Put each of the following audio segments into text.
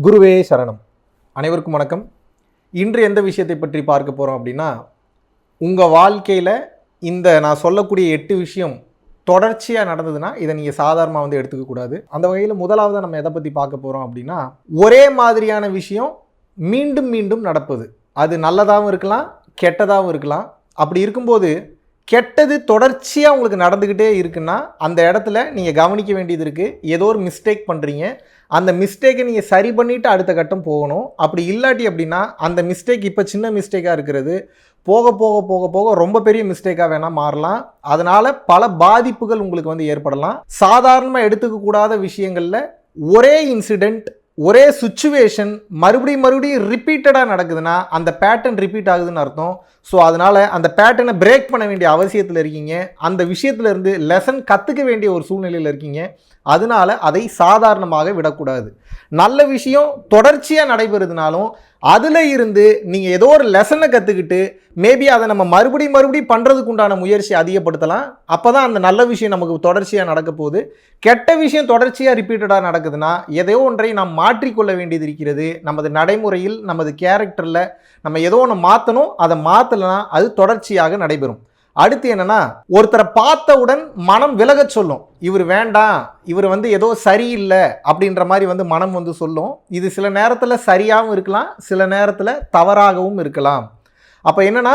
குருவே சரணம். அனைவருக்கும் வணக்கம். இன்று எந்த விஷயத்தை பற்றி பார்க்க போகிறோம் அப்படின்னா, உங்கள் வாழ்க்கையில் இந்த நான் சொல்லக்கூடிய 8 விஷயம் தொடர்ச்சியாக நடந்ததுன்னா இதை நீங்கள் சாதாரணமாக எடுத்துக்கக்கூடாது. அந்த வகையில் முதலாவது நம்ம எதை பற்றி பார்க்க போகிறோம் அப்படின்னா, ஒரே மாதிரியான விஷயம் மீண்டும் மீண்டும் நடப்பது. அது நல்லதாகவும் இருக்கலாம், கெட்டதாகவும் இருக்கலாம். அப்படி இருக்கும்போது கெட்டது தொடர்ச்சியாக உங்களுக்கு நடந்துக்கிட்டே இருக்குன்னா அந்த இடத்துல நீங்கள் கவனிக்க வேண்டியது இருக்குது. ஏதோ ஒரு மிஸ்டேக் பண்ணுறீங்க, அந்த மிஸ்டேக்கை நீங்கள் சரி பண்ணிவிட்டு அடுத்த கட்டம் போகணும். அப்படி இல்லாட்டி அப்படின்னா அந்த மிஸ்டேக் இப்போ சின்ன மிஸ்டேக்காக இருக்கிறது போக போக போக போக ரொம்ப பெரிய மிஸ்டேக்காக வேணால் மாறலாம். அதனால் பல பாதிப்புகள் உங்களுக்கு ஏற்படலாம். சாதாரணமாக எடுத்துக்கக்கூடாத விஷயங்களில் ஒரே இன்சிடெண்ட், ஒரே சுச்சுவேஷன் மறுபடியும் ரிப்பீட்டடாக நடக்குதுன்னா அந்த பேட்டர்ன் ரிப்பீட் ஆகுதுன்னு அர்த்தம். ஸோ அதனால் அந்த பேட்டர்னை பிரேக் பண்ண வேண்டிய அவசியத்தில் இருக்கீங்க. அந்த விஷயத்துலேருந்து லெசன் கற்றுக்க வேண்டிய ஒரு சூழ்நிலையில் இருக்கீங்க. அதனால் அதை சாதாரணமாக விடக்கூடாது. நல்ல விஷயம் தொடர்ச்சியாக நடைபெறுதுனாலும் அதில் இருந்து நீங்கள் ஏதோ ஒரு லெசனை கற்றுக்கிட்டு மேபி அதை நம்ம மறுபடியும் பண்ணுறதுக்கு உண்டான முயற்சி அதிகப்படுத்தலாம். அப்போ தான் அந்த நல்ல விஷயம் நமக்கு தொடர்ச்சியாக நடக்க போகுது. கெட்ட விஷயம் தொடர்ச்சியாக ரிப்பீட்டடாக நடக்குதுன்னா எதையோ ஒன்றை நாம் மாற்றிக்கொள்ள வேண்டியது இருக்கிறது. நமது நடைமுறையில், நமது கேரக்டரில் நம்ம ஏதோ ஒன்று மாற்றணும். அதை மாற்றலைன்னா அது தொடர்ச்சியாக நடைபெறும். அடுத்து என்னன்னா, ஒருத்தரை பார்த்தவுடன் மனம் விலகச் சொல்லும். இவர் வேண்டாம், இவர் ஏதோ சரியில்லை அப்படின்ற மாதிரி மனம் சொல்லும். இது சில நேரத்தில் சரியாகவும் இருக்கலாம், சில நேரத்தில் தவறாகவும் இருக்கலாம். அப்போ என்னன்னா,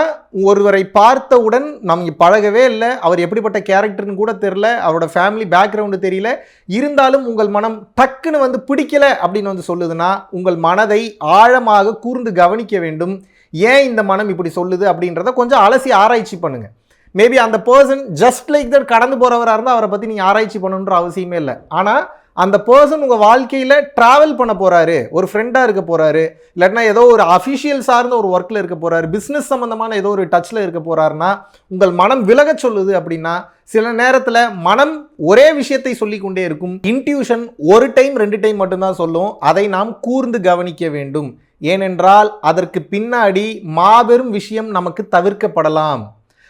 ஒருவரை பார்த்தவுடன் நம்ம பழகவே இல்லை, அவர் எப்படிப்பட்ட கேரக்டர்னு கூட தெரியல, அவரோட ஃபேமிலி பேக்ரவுண்டு தெரியல, இருந்தாலும் உங்கள் மனம் டக்குன்னு பிடிக்கலை அப்படின்னு சொல்லுதுன்னா உங்கள் மனதை ஆழமாக கூர்ந்து கவனிக்க வேண்டும். ஏன் இந்த மனம் இப்படி சொல்லுது அப்படின்றத கொஞ்சம் அலசி ஆராய்ச்சி பண்ணுங்க. மேபி அந்த பர்சன் ஜஸ்ட் லைக் தட் கடந்து போகிறவராக இருந்தால் அவரை பற்றி நீங்கள் ஆராய்ச்சி பண்ணணுன்ற அவசியமே இல்லை. ஆனால் அந்த பர்சன் உங்கள் வாழ்க்கையில் ட்ராவல் பண்ண போகிறாரு, ஒரு ஃப்ரெண்டாக இருக்க போகிறாரு, இல்லைன்னா ஏதோ ஒரு அஃபிஷியல் சார்ந்த ஒரு ஒர்க்கில் இருக்க போகிறாரு, பிஸ்னஸ் சம்மந்தமான ஏதோ ஒரு டச்சில் இருக்க போகிறாருன்னா உங்கள் மனம் விலக சொல்லுது அப்படின்னா சில நேரத்தில் மனம் ஒரே விஷயத்தை சொல்லிக்கொண்டே இருக்கும். இன்ட்யூஷன் ஒரு டைம் 2 டைம் மட்டும்தான் சொல்லும். அதை நாம் கூர்ந்து கவனிக்க வேண்டும். ஏனென்றால் அதற்கு பின்னாடி மாபெரும் விஷயம் நமக்கு தவிர்க்கப்படலாம்.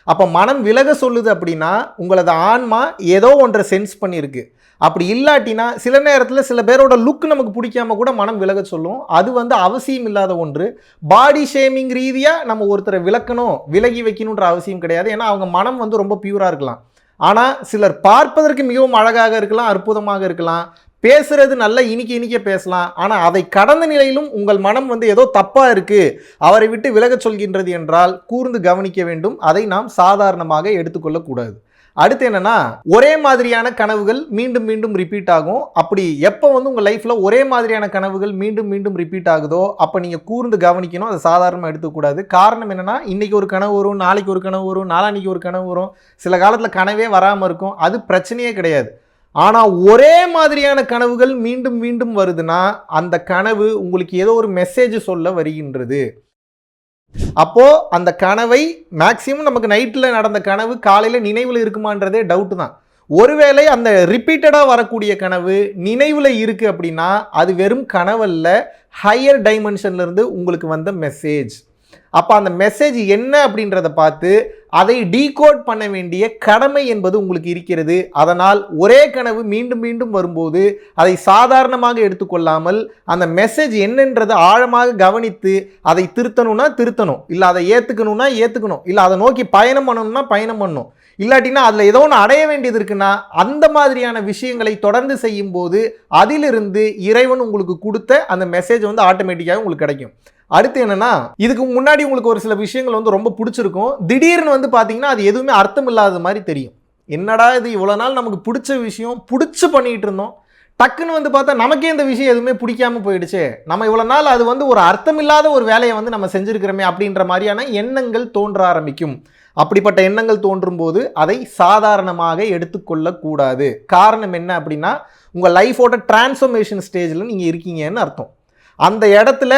அப்போ மனம் விலக சொல்லுது அப்படின்னா உங்களது ஆன்மா ஏதோ ஒன்றை சென்ஸ் பண்ணியிருக்கு. அப்படி இல்லாட்டினா சில நேரத்தில் சில பேரோட லுக் நமக்கு பிடிக்காம கூட மனம் விலக சொல்லும். அது அவசியம் இல்லாத ஒன்று. பாடி ஷேமிங் ரீதியாக நம்ம ஒருத்தரை விலகி வைக்கணுன்ற அவசியம் கிடையாது. ஏன்னா அவங்க மனம் ரொம்ப பியூராக இருக்கலாம். ஆனால் சிலர் பார்ப்பதற்கு மிகவும் அழகாக இருக்கலாம், அற்புதமாக இருக்கலாம், பேசுறது நல்ல இனிக்க பேசலாம். ஆனால் அதை கடந்த நிலையிலும் உங்கள் மனம் ஏதோ தப்பாக இருக்குது, அவரை விட்டு விலகச் சொல்கின்றது என்றால் கூர்ந்து கவனிக்க வேண்டும். அதை நாம் சாதாரணமாக எடுத்துக்கொள்ளக்கூடாது. அடுத்து என்னன்னா, ஒரே மாதிரியான கனவுகள் மீண்டும் மீண்டும் ரிப்பீட் ஆகும். அப்படி எப்போ உங்கள் லைஃப்பில் ஒரே மாதிரியான கனவுகள் மீண்டும் மீண்டும் ரிப்பீட் ஆகுதோ அப்போ நீங்கள் கூர்ந்து கவனிக்கணும். அதை சாதாரணமாக எடுத்துக்கூடாது. காரணம் என்னென்னா, இன்றைக்கி ஒரு கனவு வரும், நாளைக்கு ஒரு கனவு வரும், நாளான்னைக்கு ஒரு கனவு வரும், சில காலத்தில் கனவே வராமல் இருக்கும். அது பிரச்சனையே கிடையாது. ஆனால் ஒரே மாதிரியான கனவுகள் மீண்டும் மீண்டும் வருதுன்னா அந்த கனவு உங்களுக்கு ஏதோ ஒரு மெசேஜ் சொல்ல வருகின்றது. அப்போது அந்த கனவை மேக்சிமம் நமக்கு நைட்டில் நடந்த கனவு காலையில் நினைவில் இருக்குமான்றதே டவுட்டு தான். ஒருவேளை அந்த ரிப்பீட்டடாக வரக்கூடிய கனவு நினைவில் இருக்குது அப்படின்னா அது வெறும் கனவல்ல, ஹையர் டைமென்ஷன்லேருந்து உங்களுக்கு வந்த மெசேஜ். அப்போ அந்த மெசேஜ் என்ன அப்படின்றத பார்த்து அதை டீகோட் பண்ண வேண்டிய கடமை என்பது உங்களுக்கு இருக்கிறது. அதனால் ஒரே கனவு மீண்டும் மீண்டும் வரும்போது அதை சாதாரணமாக எடுத்துக்கொள்ளாமல் அந்த மெசேஜ் என்னன்றதை ஆழமாக கவனித்து அதை திருத்தணும், இல்லை அதை ஏற்றுக்கணும், இல்லை அதை நோக்கி பயணம் பண்ணணும். இல்லாட்டினா அதில் ஏதோ ஒன்று அடைய வேண்டியது இருக்குன்னா அந்த மாதிரியான விஷயங்களை தொடர்ந்து செய்யும் போது அதிலிருந்து இறைவன் உங்களுக்கு கொடுத்த அந்த மெசேஜ் ஆட்டோமேட்டிக்காக உங்களுக்கு கிடைக்கும். அடுத்து என்னன்னா, இதுக்கு முன்னாடி உங்களுக்கு ஒரு சில விஷயங்கள் ரொம்ப பிடிச்சிருக்கும். திடீர்னு பார்த்தீங்கன்னா அது எதுவுமே அர்த்தம் இல்லாத மாதிரி தெரியும். என்னடா இது, இவ்வளோ நாள் நமக்கு பிடிச்ச விஷயம் பிடிச்சி பண்ணிகிட்டு இருந்தோம், டக்குன்னு பார்த்தா நமக்கே இந்த விஷயம் எதுவுமே பிடிக்காமல் போயிடுச்சு, நம்ம இவ்வளோ நாள் அது ஒரு அர்த்தம் இல்லாத ஒரு வேலையை நம்ம செஞ்சுருக்கிறோமே அப்படின்ற மாதிரியான எண்ணங்கள் தோன்ற ஆரம்பிக்கும். அப்படிப்பட்ட எண்ணங்கள் தோன்றும் போது அதை சாதாரணமாக எடுத்துக்கொள்ளக்கூடாது. காரணம் என்ன அப்படின்னா, உங்கள் லைஃபோட டிரான்ஸ்ஃபர்மேஷன் ஸ்டேஜில் நீங்கள் இருக்கீங்கன்னு அர்த்தம். அந்த இடத்துல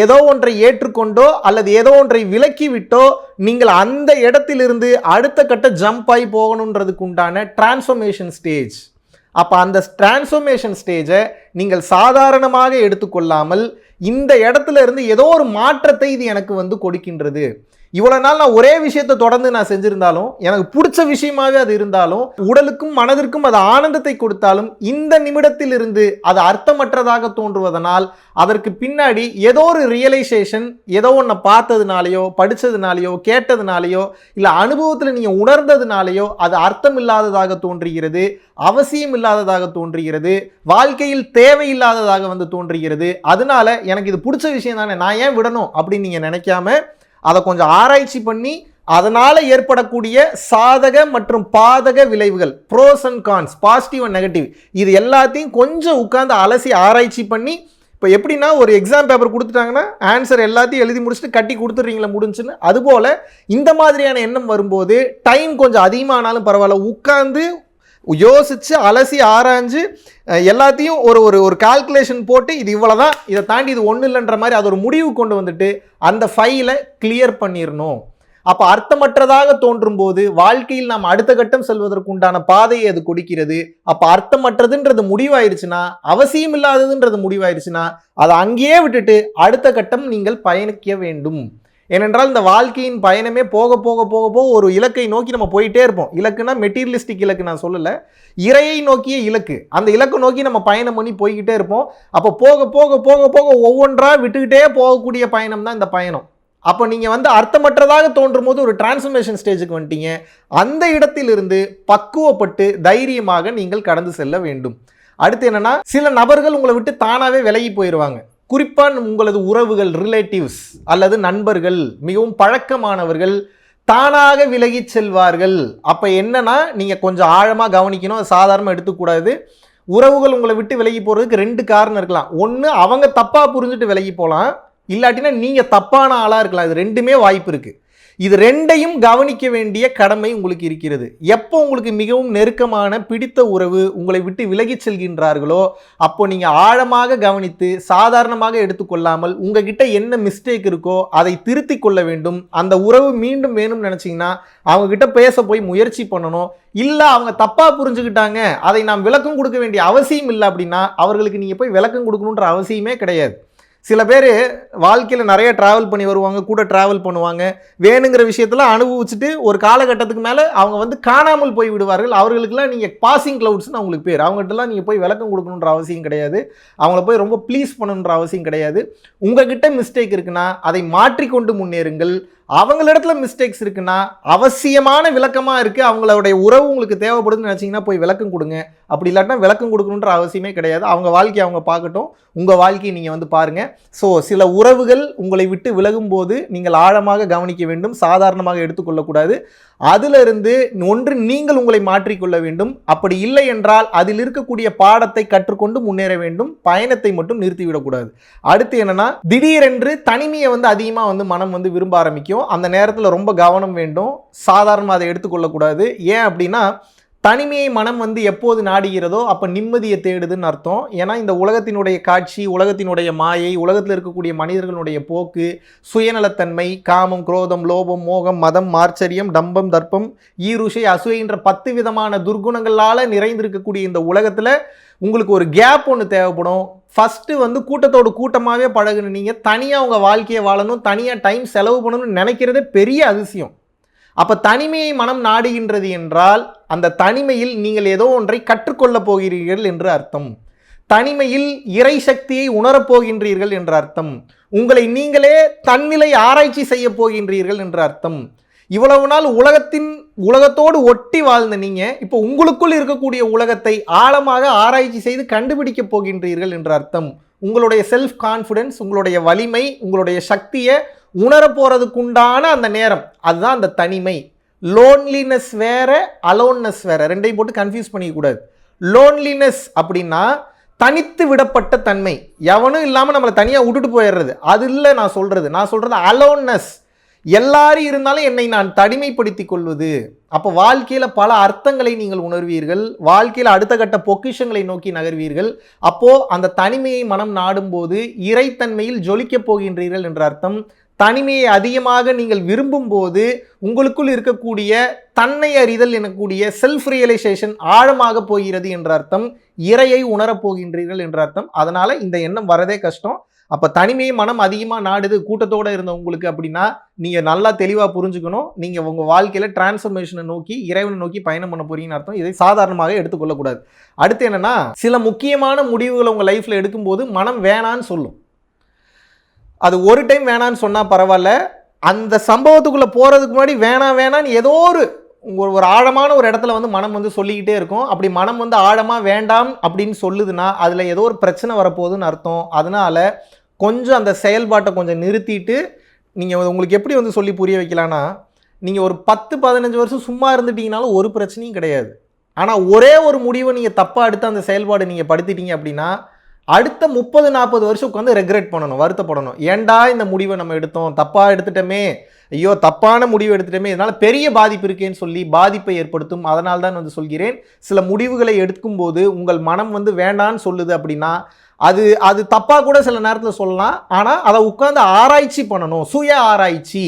ஏதோ ஒன்றை ஏற்றுக்கொண்டோ அல்லது ஏதோ ஒன்றை விலக்கி விட்டோ நீங்கள் அந்த இடத்திலிருந்து அடுத்த கட்ட ஜம்ப் ஆகி போகணுன்றதுக்கு உண்டான டிரான்ஸ்ஃபர்மேஷன் ஸ்டேஜ். அப்போ அந்த டிரான்ஸ்ஃபர்மேஷன் ஸ்டேஜை நீங்கள் சாதாரணமாக எடுத்துக்கொள்ளாமல் இந்த இடத்துல இருந்து ஏதோ ஒரு மாற்றத்தை இது எனக்கு கொடுக்கின்றது, இவ்வளவு நாள் நான் ஒரே விஷயத்தை தொடர்ந்து நான் செஞ்சிருந்தாலும், எனக்கு பிடிச்ச விஷயமாவே அது இருந்தாலும், உடலுக்கும் மனதிற்கும் அது ஆனந்தத்தை கொடுத்தாலும், இந்த நிமிடத்தில் இருந்து அது அர்த்தமற்றதாக தோன்றுவதனால் அதற்கு பின்னாடி ஏதோ ஒரு ரியலைசேஷன், ஏதோ ஒன்றை பார்த்ததுனாலையோ, படிச்சதுனாலையோ, கேட்டதுனாலையோ, இல்ல அனுபவத்தில் நீங்க உணர்ந்ததுனாலையோ அது அர்த்தம் இல்லாததாக தோன்றுகிறது, அவசியம் இல்லாததாக தோன்றுகிறது, வாழ்க்கையில் தேவையில்லாததாக வந்து தோன்றுகிறது. அதனால எனக்கு இது பிடிச்ச விஷயம் தானே, நான் ஏன் விடணும் அப்படின்னு நீங்க நினைக்காம அதை கொஞ்சம் ஆராய்ச்சி பண்ணி அதனால ஏற்படக்கூடிய சாதக மற்றும் பாதக விளைவுகள், pros and cons, positive and negative, இது எல்லாத்தையும் கொஞ்சம் உட்கார்ந்து அலசி ஆராய்ச்சி பண்ணி, இப்போ எப்படின்னா ஒரு எக்ஸாம் பேப்பர் கொடுத்துட்டாங்கன்னா ஆன்சர் எல்லாத்தையும் எழுதி முடிச்சுட்டு கட்டி கொடுத்துட்றீங்களா முடிஞ்சுன்னு, அதுபோல் இந்த மாதிரியான எண்ணம் வரும்போது டைம் கொஞ்சம் அதிகமானாலும் பரவாயில்ல, உட்கார்ந்து யோசிச்சு அலசி ஆராய்ஞ்சு எல்லாத்தையும் ஒரு ஒரு ஒரு கால்குலேஷன் போட்டு இது இவ்வளோதான், இதை தாண்டி இது ஒன்றும் இல்லைன்ற மாதிரி அது ஒரு முடிவு கொண்டு வந்துட்டு அந்த ஃபைலை கிளியர் பண்ணிடணும். அப்போ அர்த்தமற்றதாக தோன்றும் போது வாழ்க்கையில் நாம் அடுத்த கட்டம் செல்வதற்கு உண்டான பாதையை அது கொடுக்கிறது. அப்போ அர்த்தமற்றதுன்றது முடிவாயிருச்சுன்னா, அவசியம் இல்லாததுன்றது முடிவாயிருச்சுன்னா அதை அங்கேயே விட்டுட்டு அடுத்த கட்டம் நீங்கள் பயணிக்க வேண்டும். ஏனென்றால் இந்த வாழ்க்கையின் பயணமே போக போக போக போக ஒரு இலக்கை நோக்கி நம்ம போயிட்டே இருப்போம். இலக்குனா மெட்டீரியலிஸ்டிக் இலக்கு நான் சொல்லலை, இறையை நோக்கிய இலக்கு. அந்த இலக்கை நோக்கி நம்ம பயணம் பண்ணி போய்கிட்டே இருப்போம். அப்போ போக போக போக போக ஒவ்வொன்றா விட்டுக்கிட்டே போகக்கூடிய பயணம் தான் இந்த பயணம். அப்போ நீங்கள் வந்து அர்த்தமற்றதாக தோன்றும் போது ஒரு டிரான்ஸ்ஃபர்மேஷன் ஸ்டேஜுக்கு வந்துட்டீங்க. அந்த இடத்திலிருந்து பக்குவப்பட்டு தைரியமாக நீங்கள் கடந்து செல்ல வேண்டும். அடுத்து என்னன்னா, சில நபர்கள் உங்களை விட்டு தானாகவே விலகி போயிடுவாங்க. குறிப்பாக உங்களது உறவுகள், ரிலேட்டிவ்ஸ் அல்லது நண்பர்கள், மிகவும் பழக்கமானவர்கள் தானாக விலகி செல்வார்கள். அப்போ என்னன்னா, நீங்கள் கொஞ்சம் ஆழமாக கவனிக்கணும், சாதாரணமாக எடுத்துக்கூடாது. உறவுகள் உங்களை விட்டு விலகி போகிறதுக்கு 2 காரணம் இருக்கலாம். ஒன்று, அவங்க தப்பாக புரிஞ்சுட்டு விலகி போகலாம், இல்லாட்டினா நீங்கள் தப்பான ஆளாக இருக்கலாம். இது 2மே வாய்ப்பு இருக்குது. இது 2ஐயும் கவனிக்க வேண்டிய கடமை உங்களுக்கு இருக்கிறது. எப்போ உங்களுக்கு மிகவும் நெருக்கமான பிடித்த உறவு உங்களை விட்டு விலகி செல்கின்றார்களோ அப்போ நீங்கள் ஆழமாக கவனித்து சாதாரணமாக எடுத்துக்கொள்ளாமல் உங்ககிட்ட என்ன மிஸ்டேக் இருக்கோ அதை திருத்தி கொள்ள வேண்டும். அந்த உறவு மீண்டும் வேணும்னு நினச்சிங்கன்னா அவங்ககிட்ட பேச போய் முயற்சி பண்ணணும். இல்லை அவங்க தப்பாக புரிஞ்சுக்கிட்டாங்க, அதை நாம் விளக்கம் கொடுக்க வேண்டிய அவசியம் இல்லை அப்படின்னா அவர்களுக்கு நீங்கள் போய் விளக்கம் கொடுக்கணுன்ற அவசியமே கிடையாது. சில பேர் வாழ்க்கையில் நிறைய ட்ராவல் பண்ணி வருவாங்க, கூட ட்ராவல் பண்ணுவாங்க, வேணுங்கிற விஷயத்தில் அனுபவிச்சுட்டு ஒரு காலகட்டத்துக்கு மேலே அவங்க வந்து காணாமல் போய் விடுவார்கள். அவர்களுக்கெல்லாம் நீங்கள் பாசிங் க்ளவுட்ஸ்னு அவங்களுக்கு பேர். அவங்ககிட்டலாம் நீங்கள் போய் விளக்கம் கொடுக்கணுன்ற அவசியம் கிடையாது, அவங்கள போய் ரொம்ப ப்ளீஸ் பண்ணணுன்ற அவசியம் கிடையாது. உங்ககிட்ட மிஸ்டேக் இருக்குன்னா அதை மாற்றிக்கொண்டு முன்னேறுங்கள். அவங்களிடத்துல மிஸ்டேக்ஸ் இருக்குன்னா அவசியமான விளக்கமாக இருக்குது, அவங்களுடைய உறவு உங்களுக்கு தேவைப்படுதுன்னு நினச்சிங்கன்னா போய் விளக்கம் கொடுங்க. அப்படி இல்லாட்டினா விளக்கம் கொடுக்கணுன்ற அவசியமே கிடையாது. அவங்க வாழ்க்கையை அவங்க பார்க்கட்டும், உங்கள் வாழ்க்கையை நீங்கள் வந்து பாருங்கள். ஸோ சில உறவுகள் உங்களை விட்டு விலகும் போது நீங்கள் ஆழமாக கவனிக்க வேண்டும், சாதாரணமாக எடுத்துக்கொள்ளக்கூடாது. அதிலிருந்து ஒன்று நீங்கள் உங்களை மாற்றிக்கொள்ள வேண்டும். அப்படி இல்லை என்றால் அதில் இருக்கக்கூடிய பாடத்தை கற்றுக்கொண்டு முன்னேற வேண்டும், பயணத்தை மட்டும் நிறுத்திவிடக்கூடாது. அடுத்து என்னன்னா, திடீரென்று தனிமையை வந்து அதிகமாக வந்து மனம் வந்து விரும்ப ஆரம்பிக்கும். அந்த நேரத்தில் ரொம்ப கவனம் வேண்டும், சாதாரணமாக அதை எடுத்துக்கொள்ளக்கூடாது. ஏன் அப்படின்னா, தனிமையை மனம் வந்து எப்போது நாடுகிறதோ அப்போ நிம்மதியை தேடுதுன்னு அர்த்தம். ஏன்னா இந்த உலகத்தினுடைய காட்சி, உலகத்தினுடைய மாயை, உலகத்தில் இருக்கக்கூடிய மனிதர்களுடைய போக்கு, சுயநலத்தன்மை, காமம், குரோதம், லோபம், மோகம், மதம், மார்ச்சரியம், டம்பம், தர்ப்பம், ஈருஷை, அசூயன்ற 10 விதமான துர்குணங்களால் நிறைந்திருக்கக்கூடிய இந்த உலகத்தில் உங்களுக்கு ஒரு கேப் ஒன்று தேவைப்படும். ஃபஸ்ட்டு வந்து கூட்டத்தோடு கூட்டமாகவே பழகுன நீங்கள் தனியாக உங்கள் வாழ்க்கையை வாழணும், தனியாக டைம் செலவு பண்ணணும்னு நினைக்கிறதே பெரிய அதிசயம். அப்போ தனிமையை மனம் நாடுகின்றது என்றால் அந்த தனிமையில் நீங்கள் ஏதோ ஒன்றை கற்றுக்கொள்ளப் போகிறீர்கள் என்று அர்த்தம். தனிமையில் இறை சக்தியை உணரப்போகின்றீர்கள் என்று அர்த்தம். உங்களை நீங்களே தன்னிலை ஆராய்ச்சி செய்ய போகின்றீர்கள் என்று அர்த்தம். இவ்வளவு நாள் உலகத்தோடு ஒட்டி வாழ்ந்த நீங்கள் இப்போ உங்களுக்குள் இருக்கக்கூடிய உலகத்தை ஆழமாக ஆராய்ச்சி செய்து கண்டுபிடிக்க போகின்றீர்கள் என்று அர்த்தம். உங்களுடைய செல்ஃப் கான்ஃபிடன்ஸ், உங்களுடைய வலிமை, உங்களுடைய சக்தியை உணரப்போறதுக்குண்டான அந்த நேரம், அதுதான் அந்த தனிமை. லோன்லினஸ் வேற, அலோன்னஸ் வேற, 2ஐயும் போட்டு கன்ஃபியூஸ் பண்ணிக்கூடாது. லோன்லினஸ் அப்படின்னா தனித்து விடப்பட்ட தன்மை, எவனும் இல்லாமல் நம்மளை தனியாக விட்டுட்டு போயிடுறது, அது இல்லை நான் சொல்கிறது அலோன்னஸ். எல்லாரும் இருந்தாலும் என்னை நான் தனிமைப்படுத்திக் கொள்வது. அப்போ வாழ்க்கையில் பல அர்த்தங்களை நீங்கள் உணர்வீர்கள், வாழ்க்கையில் அடுத்த கட்ட பொக்கிஷங்களை நோக்கி நகர்வீர்கள். அப்போது அந்த தனிமையை மனம் நாடும்போது இறைத்தன்மையில் ஜொலிக்கப் போகின்றீர்கள் என்ற அர்த்தம். தனிமையை அதிகமாக நீங்கள் விரும்பும் போது உங்களுக்குள் இருக்கக்கூடிய தன்னை அறிதல் எனக்கூடிய செல்ஃப் ரியலைசேஷன் ஆழமாக போகிறது என்ற அர்த்தம். இறையை உணரப் போகின்றீர்கள் என்ற அர்த்தம். அதனால் இந்த எண்ணம் வரதே கஷ்டம். அப்போ தனிமையை மனம் அதிகமாக நாடுது கூட்டத்தோடு இருந்த உங்களுக்கு அப்படின்னா நீங்கள் நல்லா தெளிவாக புரிஞ்சுக்கணும். நீங்கள் உங்கள் வாழ்க்கையில் டிரான்ஸ்ஃபர்மேஷனை நோக்கி இறைவனை நோக்கி பயணம் பண்ண போறீங்கன்னு அர்த்தம். இதை சாதாரணமாக எடுத்துக்கொள்ளக்கூடாது. அடுத்து என்னன்னா, சில முக்கியமான முடிவுகளை உங்கள் லைஃப்பில் எடுக்கும்போது மனம் வேணான்னு சொல்லும். அது ஒரு டைம் வேணான்னு சொன்னால் பரவாயில்ல, அந்த சம்பவத்துக்குள்ளே போகிறதுக்கு முன்னாடி வேணான்னு ஏதோ ஒரு ஆழமான ஒரு இடத்துல வந்து மனம் வந்து சொல்லிக்கிட்டே இருக்கும். அப்படி மனம் வந்து ஆழமாக வேண்டாம் அப்படின்னு சொல்லுதுன்னா அதில் ஏதோ ஒரு பிரச்சனை வரப்போகுதுன்னு அர்த்தம். அதனால கொஞ்சம் அந்த செயல்பாட்டை கொஞ்சம் நிறுத்திட்டு நீங்கள் உங்களுக்கு எப்படி வந்து சொல்லி புரிய வைக்கலான்னா, நீங்கள் ஒரு 10-15 வருஷம் சும்மா இருந்துட்டீங்கனாலும் ஒரு பிரச்சனையும் கிடையாது. ஆனால் ஒரே ஒரு முடிவை நீங்கள் தப்பாக எடுத்து அந்த செயல்பாடு நீங்கள் படுத்திட்டீங்க அப்படின்னா அடுத்த 30-40 வருஷம் உட்காந்து ரெக்ரெட் பண்ணணும், வருத்தப்படணும். ஏன்டா இந்த முடிவை நம்ம எடுத்தோம், தப்பாக எடுத்துட்டோமே, ஐயோ தப்பான முடிவு எடுத்துட்டோமே, இதனால் பெரிய பாதிப்பு இருக்கேன்னு சொல்லி பாதிப்பை ஏற்படுத்தும். அதனால் தான் வந்து சொல்கிறேன், சில முடிவுகளை எடுக்கும்போது உங்கள் மனம் வந்து வேண்டான்னு சொல்லுது அப்படின்னா அது தப்பாக கூட சில நேரத்தில் சொல்லலாம். ஆனால் அதை உட்காந்து ஆராய்ச்சி பண்ணணும், சுய ஆராய்ச்சி.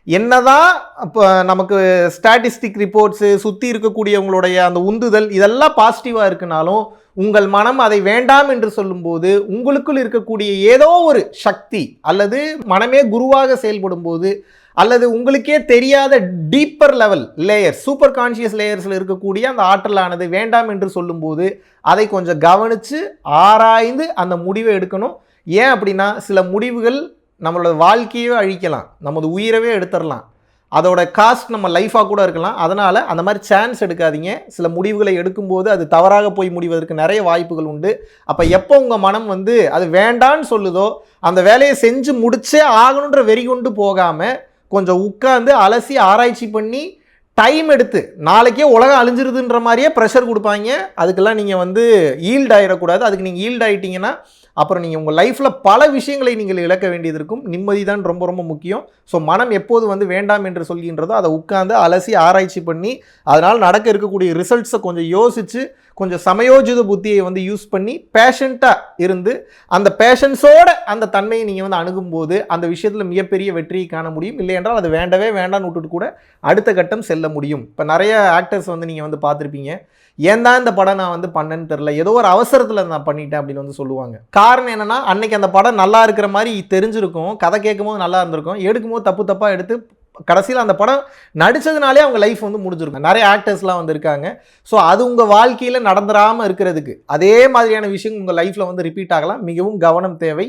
என்னதான் இப்போ நமக்கு ஸ்டாட்டிஸ்டிக் ரிப்போர்ட்ஸு சுற்றி இருக்கக்கூடியவங்களுடைய அந்த உந்துதல் இதெல்லாம் பாசிட்டிவாக இருக்குனாலும் உங்கள் மனம் அதை வேண்டாம் என்று சொல்லும்போது உங்களுக்குள் இருக்கக்கூடிய ஏதோ ஒரு சக்தி அல்லது மனமே குருவாக செயல்படும் போது அல்லது உங்களுக்கே தெரியாத deeper level layer super conscious லேயர்ஸில் இருக்கக்கூடிய அந்த ஆற்றலானது வேண்டாம் என்று சொல்லும்போது அதை கொஞ்சம் கவனித்து ஆராய்ந்து அந்த முடிவை எடுக்கணும். ஏன் அப்படின்னா சில முடிவுகள் நம்மளோட வாழ்க்கையே அழிக்கலாம், நமது உயிரவே எடுத்துடலாம், அதோட காஸ்ட் நம்ம லைஃபாக கூட இருக்கலாம். அதனால் அந்த மாதிரி சான்ஸ் எடுக்காதீங்க. சில முடிவுகளை எடுக்கும்போது அது தவறாக போய் முடிவதற்கு நிறைய வாய்ப்புகள் உண்டு. அப்போ எப்போ உங்கள் மனம் வந்து அது வேண்டான்னு சொல்லுதோ அந்த வேலையை செஞ்சு முடிச்சே ஆகணுன்ற வெறி கொண்டு போகாமல் கொஞ்சம் உட்காந்து அலசி ஆராய்ச்சி பண்ணி டைம் எடுத்து, நாளைக்கே உலகம் அழிஞ்சிருதுன்ற மாதிரியே ப்ரெஷர் கொடுப்பாங்க. அதுக்கெல்லாம் நீங்கள் வந்து ஈல்ட் ஆகிடக்கூடாது. அதுக்கு நீங்கள் ஈல்ட் ஆகிட்டீங்கன்னா அப்புறம் நீங்கள் உங்கள் லைஃப்பில் பல விஷயங்களை நீங்கள் இழக்க வேண்டியது இருக்கும். நிம்மதி தான் ரொம்ப ரொம்ப முக்கியம். ஸோ மனம் எப்போது வந்து வேண்டாம் என்று சொல்கின்றதோ அதை உட்காந்து அலசி ஆராய்ச்சி பண்ணி அதனால் நடக்க இருக்கக்கூடிய ரிசல்ட்ஸை கொஞ்சம் யோசித்து கொஞ்சம் சமயோஜித புத்தியை வந்து யூஸ் பண்ணி பேஷண்ட்டாக இருந்து அந்த பேஷன்ஸோட அந்த தன்மையை நீங்கள் வந்து அணுகும்போது அந்த விஷயத்தில் மிகப்பெரிய வெற்றியை காண முடியும். இல்லை என்றால் அது வேண்டவே வேண்டான்னு விட்டுட்டு கூட அடுத்த கட்டம் செல்ல முடியும். இப்போ நிறைய ஆக்டர்ஸ் வந்து நீங்கள் வந்து பார்த்துருப்பீங்க, ஏன் தான் இந்த படம் நான் வந்து பண்ணேன்னு தெரில, ஏதோ ஒரு அவசரத்தில் நான் பண்ணிட்டேன் அப்படின்னு வந்து சொல்லுவாங்க. காரணம் என்னென்னா அன்னைக்கு அந்த படம் நல்லா இருக்கிற மாதிரி தெரிஞ்சிருக்கும், கதை கேட்கும் போது நல்லா இருந்திருக்கும், எடுக்கும்போது தப்பாக எடுத்து கடைசியில் அந்த படம் நடித்ததுனாலே அவங்க லைஃப் வந்து முடிஞ்சிருக்கும். நிறைய ஆக்டர்ஸ்லாம் வந்து இருக்காங்க. ஸோ அது உங்கள் வாழ்க்கையில் நடந்துடாமல் இருக்கிறதுக்கு அதே மாதிரியான விஷயம் உங்கள் லைஃப்பில் வந்து ரிப்பீட் ஆகலாம். மிகவும் கவனம் தேவை.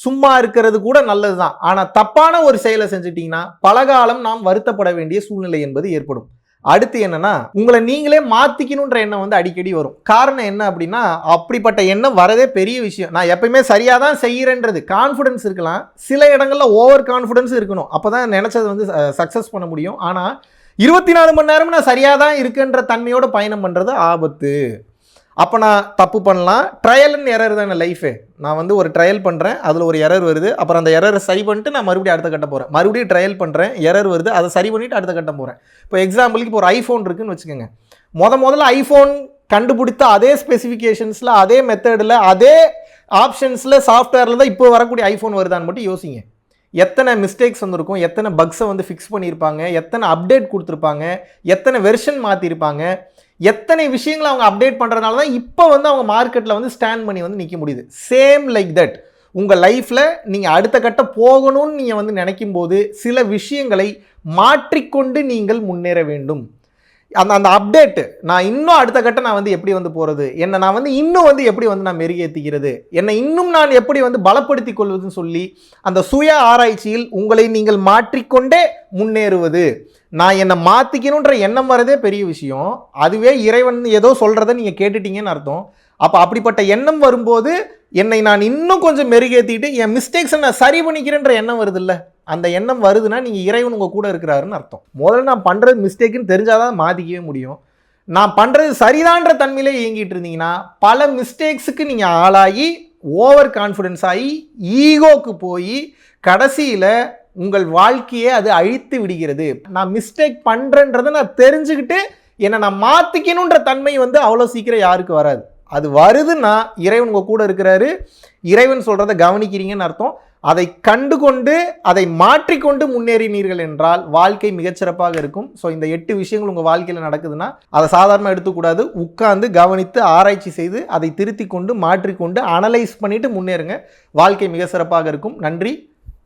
சும்மா இருக்கிறது கூட நல்லது தான், ஆனால் தப்பான ஒரு செயலை செஞ்சிட்டிங்கன்னா பலகாலம் நாம் வருத்தப்பட வேண்டிய சூழ்நிலை என்பது ஏற்படும். அடுத்து என்னன்னா, உங்களை நீங்களே மாற்றிக்கணுன்ற எண்ணம் வந்து அடிக்கடி வரும். காரணம் என்ன அப்படின்னா, அப்படிப்பட்ட எண்ணம் வரதே பெரிய விஷயம். நான் எப்பயுமே சரியாக தான் செய்கிறேன்றது கான்ஃபிடன்ஸ் இருக்கலாம், சில இடங்களில் ஓவர் கான்ஃபிடன்ஸ் இருக்கணும். அப்போ தான் நினச்சது வந்து சக்ஸஸ் பண்ண முடியும். ஆனால் 24 மணி நேரமும் நான் சரியாக தான் இருக்குன்ற தன்மையோடு பயணம் பண்ணுறது ஆபத்து. அப்போ நான் தப்பு பண்ணலாம். ட்ரையல் அண்ட் எரர் தானே லைஃபு. நான் வந்து ஒரு ட்ரையல் பண்ணுறேன், அதில் ஒரு எரர் வருது, அப்புறம் அந்த எரரை சரி பண்ணிட்டு நான் மறுபடியும் அடுத்த கட்டம் போகிறேன், மறுபடியும் ட்ரையல் பண்ணுறேன், எரர் வருது, அதை சரி பண்ணிவிட்டு அடுத்த கட்டம் போகிறேன். இப்போ எக்ஸாம்பிளுக்கு இப்போ ஒரு ஐஃபோன் இருக்குதுன்னு வச்சுக்கோங்க. முதல்ல ஐஃபோன் கண்டுபிடித்த அதே ஸ்பெசிஃபிகேஷன்ஸில் அதே மெத்தடில் அதே ஆப்ஷன்ஸில் சாஃப்ட்வேரில் தான் இப்போ வரக்கூடிய ஐஃபோன் வருதான்னு மட்டும் யோசிங்க. எத்தனை மிஸ்டேக்ஸ் வந்திருக்கும், எத்தனை பக்ஸை வந்து ஃபிக்ஸ் பண்ணியிருப்பாங்க, எத்தனை அப்டேட் கொடுத்துருப்பாங்க, எத்தனை வெர்ஷன் மாற்றிருப்பாங்க, எத்தனை விஷயங்களை அவங்க அப்டேட் பண்ணுறதுனால தான் இப்போ வந்து அவங்க மார்க்கெட்டில் வந்து ஸ்டாண்ட் பண்ணி வந்து நிற்க முடியுது. சேம் லைக் தட் உங்கள் லைஃப்பில் நீங்கள் அடுத்த கட்டம் போகணும்னு நீங்கள் வந்து நினைக்கும் போது சில விஷயங்களை மாற்றிக்கொண்டு நீங்கள் முன்னேற வேண்டும். அந்த அப்டேட்டு நான் இன்னும் அடுத்த கட்டம் நான் வந்து எப்படி வந்து போகிறது, என்னை நான் வந்து இன்னும் வந்து எப்படி வந்து நான் மெருகேற்றிக்கிறது, என்னை இன்னும் நான் எப்படி வந்து பலப்படுத்தி கொள்வதுன்னு சொல்லி அந்த சுய ஆராய்ச்சியில் உங்களை நீங்கள் மாற்றிக்கொண்டே முன்னேறுவது. நான் என்னை மாற்றிக்கணுன்ற எண்ணம் வரதே பெரிய விஷயம். அதுவே இறைவன் ஏதோ சொல்கிறத நீங்கள் கேட்டுட்டீங்கன்னு அர்த்தம். அப்போ அப்படிப்பட்ட எண்ணம் வரும்போது என்னை நான் இன்னும் கொஞ்சம் மெருகேற்றிட்டு என் மிஸ்டேக்ஸை நான் சரி பண்ணிக்கிறேன்ற எண்ணம் வருது இல்லை, அந்த எண்ணம் வருதுன்னா நீங்கள் இறைவன் உங்கள் கூட இருக்கிறாருன்னு அர்த்தம். முதல்ல நான் பண்ணுறது மிஸ்டேக்குன்னு தெரிஞ்சாதான் மாற்றிக்கவே முடியும். நான் பண்ணுறது சரிதான்ற தன்மையிலே இயங்கிட்டு இருந்தீங்கன்னா பல மிஸ்டேக்ஸுக்கு நீங்கள் ஆளாகி ஓவர் கான்ஃபிடென்ஸ் ஆகி ஈகோக்கு போய் கடைசியில் உங்கள் வாழ்க்கையை அது அழித்து விடுகிறது. நான் மிஸ்டேக் பண்ணுறேன்றதை நான் தெரிஞ்சுக்கிட்டு என்னை நான் மாற்றிக்கணுன்ற தன்மை வந்து அவ்வளோ சீக்கிரம் யாருக்கு வராது. அது வருதுன்னா இறைவன் உங்கள் கூட இருக்கிறாரு, இறைவன் சொல்கிறத கவனிக்கிறீங்கன்னு அர்த்தம். அதை கண்டுகொண்டு அதை மாற்றிக்கொண்டு முன்னேறினீர்கள் என்றால் வாழ்க்கை மிகச்சிறப்பாக இருக்கும். ஸோ இந்த 8 விஷயங்கள் உங்கள் வாழ்க்கையில் நடக்குதுன்னா அதை சாதாரணமாக எடுத்துக்கூடாது. உட்கார்ந்து கவனித்து ஆராய்ச்சி செய்து அதை திருத்தி கொண்டு மாற்றிக்கொண்டு அனலைஸ் பண்ணிட்டு முன்னேறுங்க. வாழ்க்கை மிக சிறப்பாக இருக்கும். நன்றி,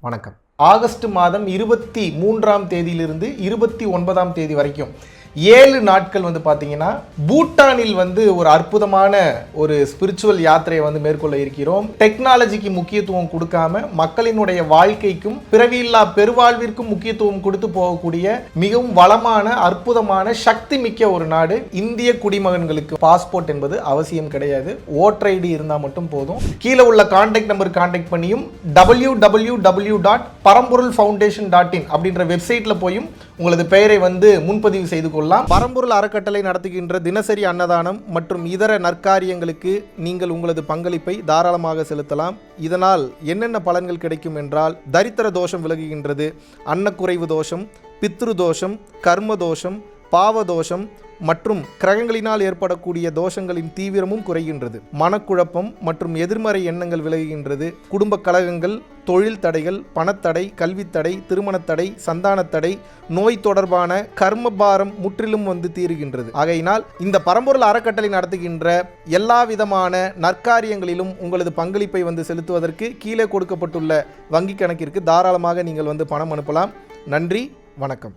வணக்கம். ஆகஸ்ட் மாதம் 23ஆம் தேதியிலிருந்து 29ஆம் தேதி வரைக்கும் 7 நாட்கள் வந்து பார்த்தீங்கன்னா பூட்டானில் வந்து ஒரு அற்புதமான ஒரு ஸ்பிரிச்சுவல் யாத்திரையை வந்து மேற்கொள்ள இருக்கிறோம். டெக்னாலஜிக்கு முக்கியத்துவம் கொடுக்காம மக்களினுடைய வாழ்க்கைக்கும் பிறவியில்லா பெருவாழ்விற்கும் முக்கியத்துவம் கொடுத்து போகக்கூடிய மிகவும் வளமான அற்புதமான சக்தி மிக்க ஒரு நாடு. இந்திய குடிமகன்களுக்கு பாஸ்போர்ட் என்பது அவசியம் கிடையாது. ஓட்டர் ஐடி இருந்தால் மட்டும் போதும். கீழே உள்ள கான்டாக்ட் நம்பர் கான்டாக்ட் பண்ணியும் www.paramporulfoundation.in அப்படின்ற வெப்சைட்டில் போயும் உங்களது பெயரை வந்து முன்பதிவு செய்து கொள்ளலாம். பரம்பொருள் அறக்கட்டளை நடத்துகின்ற தினசரி அன்னதானம் மற்றும் இதர நற்காரியங்களுக்கு நீங்கள் உங்களது பங்களிப்பை தாராளமாக செலுத்தலாம். இதனால் என்னென்ன பலன்கள் கிடைக்கும் என்றால், தரித்திர தோஷம் விலகுகின்றது, அன்னக்குறைவு தோஷம், பித்ரு தோஷம், கர்ம தோஷம், பாவ தோஷம் மற்றும் கிரகங்களினால் ஏற்படக்கூடிய தோஷங்களின் தீவிரமும் குறைகின்றது. மனக்குழப்பம் மற்றும் எதிர்மறை எண்ணங்கள் விலகுகின்றது. குடும்ப கலகங்கள், தொழில் தடைகள், பணத்தடை, கல்வித்தடை, திருமணத்தடை, சந்தானத்தடை, நோய் தொடர்பான கர்மபாரம் முற்றிலும் வந்து தீருகின்றது. ஆகையினால் இந்த பரம்பொருள் அறக்கட்டளை நடத்துகின்ற எல்லா விதமான நற்காரியங்களிலும் உங்களது பங்களிப்பை வந்து செலுத்துவதற்கு கீழே கொடுக்கப்பட்டுள்ள வங்கி கணக்கிற்கு தாராளமாக நீங்கள் வந்து பணம் அனுப்பலாம். நன்றி, வணக்கம்.